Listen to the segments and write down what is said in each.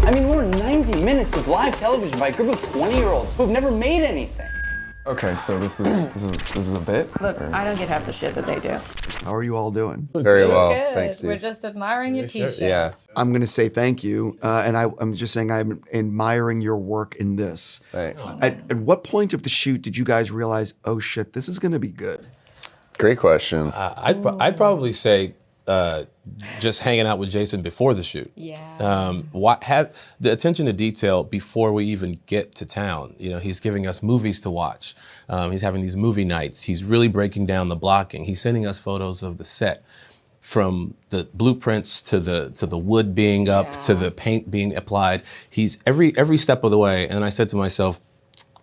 I mean, Lorne, 90 minutes of live television by a group of 20-year-olds who have never made anything. Okay, so this is a bit? Look, I don't get half the shit that they do. How are you all doing? Very well, Good. thanks, Steve. We're just admiring your t-shirt. Yeah. I'm going to say thank you, and I'm just saying I'm admiring your work in this. Thanks. At what point of the shoot did you guys realize, oh shit, this is going to be good? Great question. I'd probably say just hanging out with Jason before the shoot. Yeah. Have the attention to detail before we even get to town. You know, he's giving us movies to watch. He's having these movie nights. He's really breaking down the blocking. He's sending us photos of the set, from the blueprints to the wood being up to the paint being applied. He's every step of the way. And I said to myself,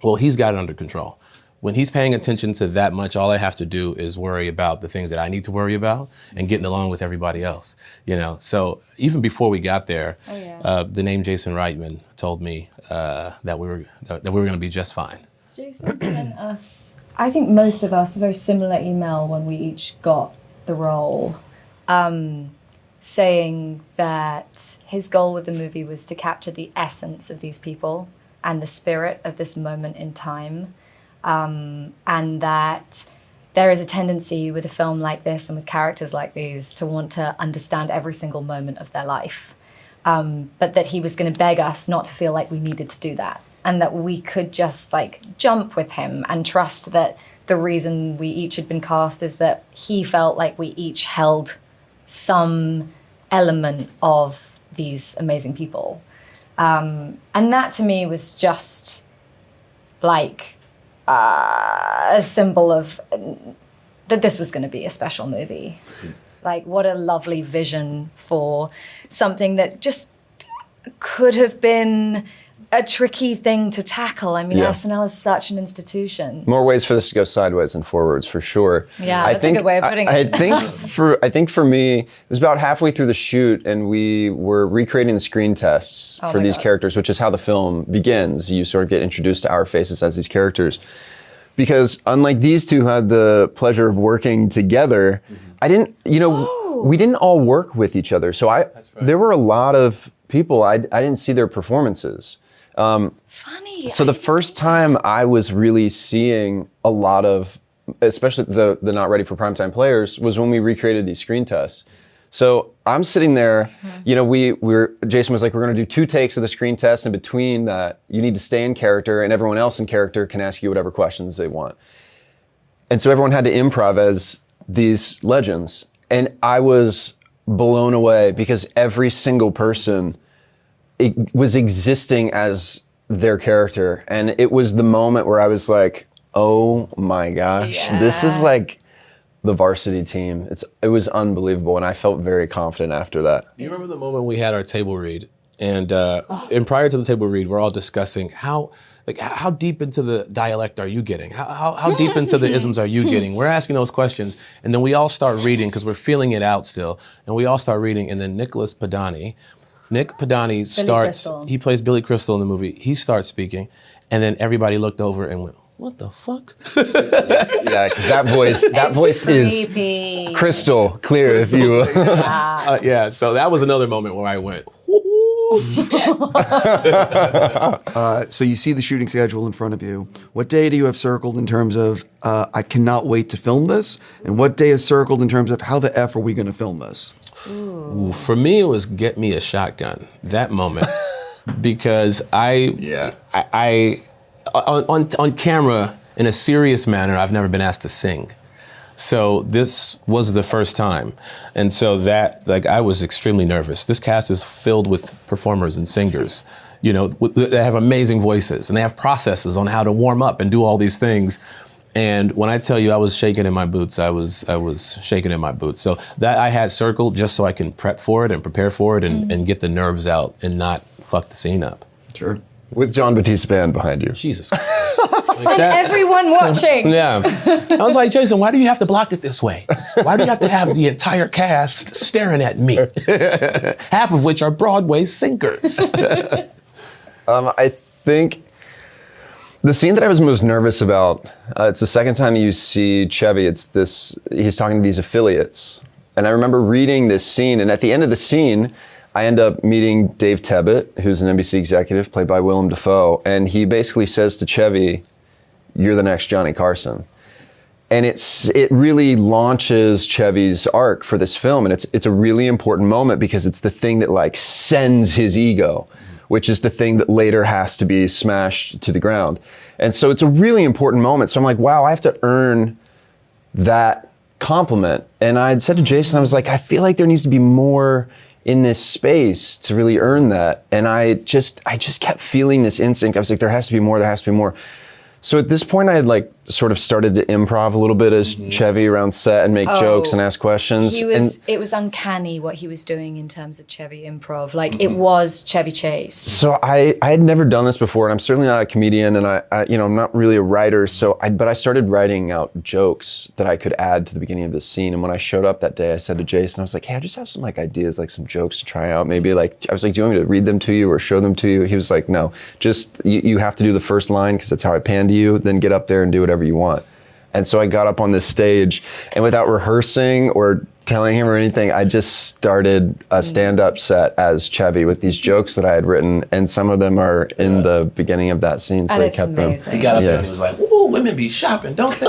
well, he's got it under control. When he's paying attention to that much, all I have to do is worry about the things that I need to worry about and getting along with everybody else. You know, so even before we got there, the name Jason Reitman told me that we were going to be just fine. Jason sent us, I think most of us, a very similar email when we each got the role, saying that his goal with the movie was to capture the essence of these people and the spirit of this moment in time. And that there is a tendency with a film like this and with characters like these to want to understand every single moment of their life. But that he was going to beg us not to feel like we needed to do that. And that we could just like jump with him and trust that the reason we each had been cast is that he felt like we each held some element of these amazing people. And that to me was just like a symbol of that this was going to be a special movie. Like, what a lovely vision for something that just could have been a tricky thing to tackle. I mean, SNL is such an institution. More ways for this to go sideways than forwards, for sure. Yeah, that's a good way of putting it. I think for me, it was about halfway through the shoot, and we were recreating the screen tests for these characters, which is how the film begins. You sort of get introduced to our faces as these characters. Because unlike these two who had the pleasure of working together, we didn't all work with each other. So there were a lot of people, I didn't see their performances. Funny. So the first time I was really seeing a lot of, especially the not ready for primetime players, was when we recreated these screen tests. So I'm sitting there, you know, Jason was like, we're gonna do 2 takes of the screen test. In between that, you need to stay in character, and everyone else in character can ask you whatever questions they want. And so everyone had to improv as these legends. And I was blown away because every single person was existing as their character. And it was the moment where I was like, oh my gosh, this is like the varsity team. It was unbelievable, and I felt very confident after that. Do you remember the moment we had our table read? And prior to the table read, we're all discussing how deep into the dialect are you getting? How deep into the isms are you getting? We're asking those questions, and then we all start reading because we're feeling it out still, and we all start reading, and then Nick Padani starts, he plays Billy Crystal in the movie, he starts speaking, and then everybody looked over and went, what the fuck? Yeah, because that voice is crystal clear, if you will. So that was another moment where I went, So you see the shooting schedule in front of you. What day do you have circled in terms of, I cannot wait to film this? And what day is circled in terms of how the F are we going to film this? Ooh, for me, it was get me a shotgun, that moment. Because on camera, in a serious manner, I've never been asked to sing. So this was the first time. And so that, I was extremely nervous. This cast is filled with performers and singers, you know, they have amazing voices, and they have processes on how to warm up and do all these things. And when I tell you I was shaking in my boots, I was shaking in my boots. So that I had circled just so I can prep for it and prepare for it and get the nerves out and not fuck the scene up. Sure. With John Batiste band behind you. Jesus. And everyone watching. Yeah. I was like, Jason, why do you have to block it this way? Why do you have to have the entire cast staring at me? Half of which are Broadway singers. I think the scene that I was most nervous about, it's the second time you see Chevy. He's talking to these affiliates. And I remember reading this scene, and at the end of the scene, I end up meeting Dave Tebbutt, who's an NBC executive, played by Willem Dafoe, and he basically says to Chevy, "You're the next Johnny Carson." And it really launches Chevy's arc for this film, and it's a really important moment because it's the thing that like sends his ego, which is the thing that later has to be smashed to the ground. And so it's a really important moment. So I'm like, wow, I have to earn that compliment. And I had said to Jason, I was like, I feel like there needs to be more in this space to really earn that. And I just kept feeling this instinct. I was like, there has to be more, there has to be more. So at this point, I had like sort of started to improv a little bit as Chevy around set and make jokes and ask questions. It was uncanny what he was doing in terms of Chevy improv. Like it was Chevy Chase. So I had never done this before, and I'm certainly not a comedian, and I'm not really a writer. But I started writing out jokes that I could add to the beginning of this scene. And when I showed up that day, I said to Jason, I was like, hey, I just have some like ideas, like some jokes to try out. Maybe like, I was like, do you want me to read them to you or show them to you? He was like, no, just you have to do the first line because that's how I panned you. Then get up there and do whatever you want. And so I got up on this stage, and without rehearsing or telling him or anything, I just started a stand-up set as Chevy with these jokes that I had written, and some of them are in the beginning of that scene, so And I it's kept amazing. them. He got up there and he was like, "Ooh, women be shopping, don't they?"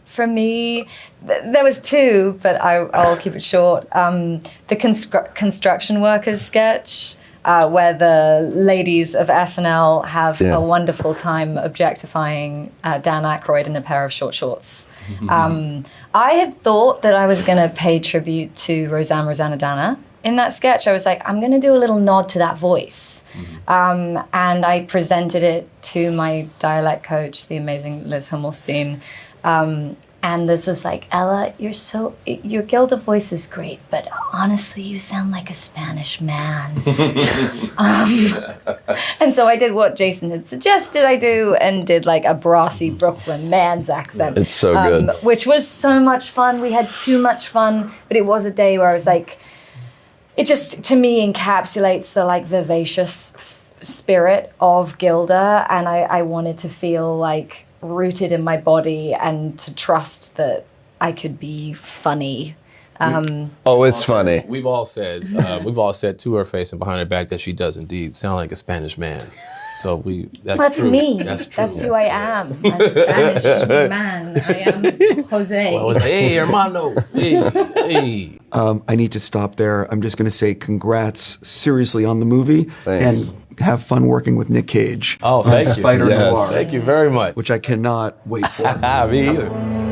For me, there was two, but I'll keep it short. The construction workers sketch, where the ladies of SNL have a wonderful time objectifying Dan Aykroyd in a pair of short shorts. I had thought that I was going to pay tribute to Rosanna Dana in that sketch. I was like, I'm going to do a little nod to that voice. And I presented it to my dialect coach, the amazing Liz Hummelstein. And this was like, Ella, your Gilda voice is great, but honestly, you sound like a Spanish man. And so I did what Jason had suggested I do and did like a brassy Brooklyn man's accent. It's so good. Which was so much fun. We had too much fun, but it was a day where I was like, it just, to me, encapsulates the like vivacious spirit of Gilda. And I wanted to feel like rooted in my body and to trust that I could be funny. It's funny. We've all said to her face and behind her back that she does indeed sound like a Spanish man. So that's true. Me. That's true. That's who I am. A Spanish man. I am Jose. I was like, hey, hermano. Hey. I need to stop there. I'm just going to say congrats seriously on the movie. Thanks. And have fun working with Nick Cage. Oh, thank you. Spider-Noir. Thank you very much. Which I cannot wait for. Me either.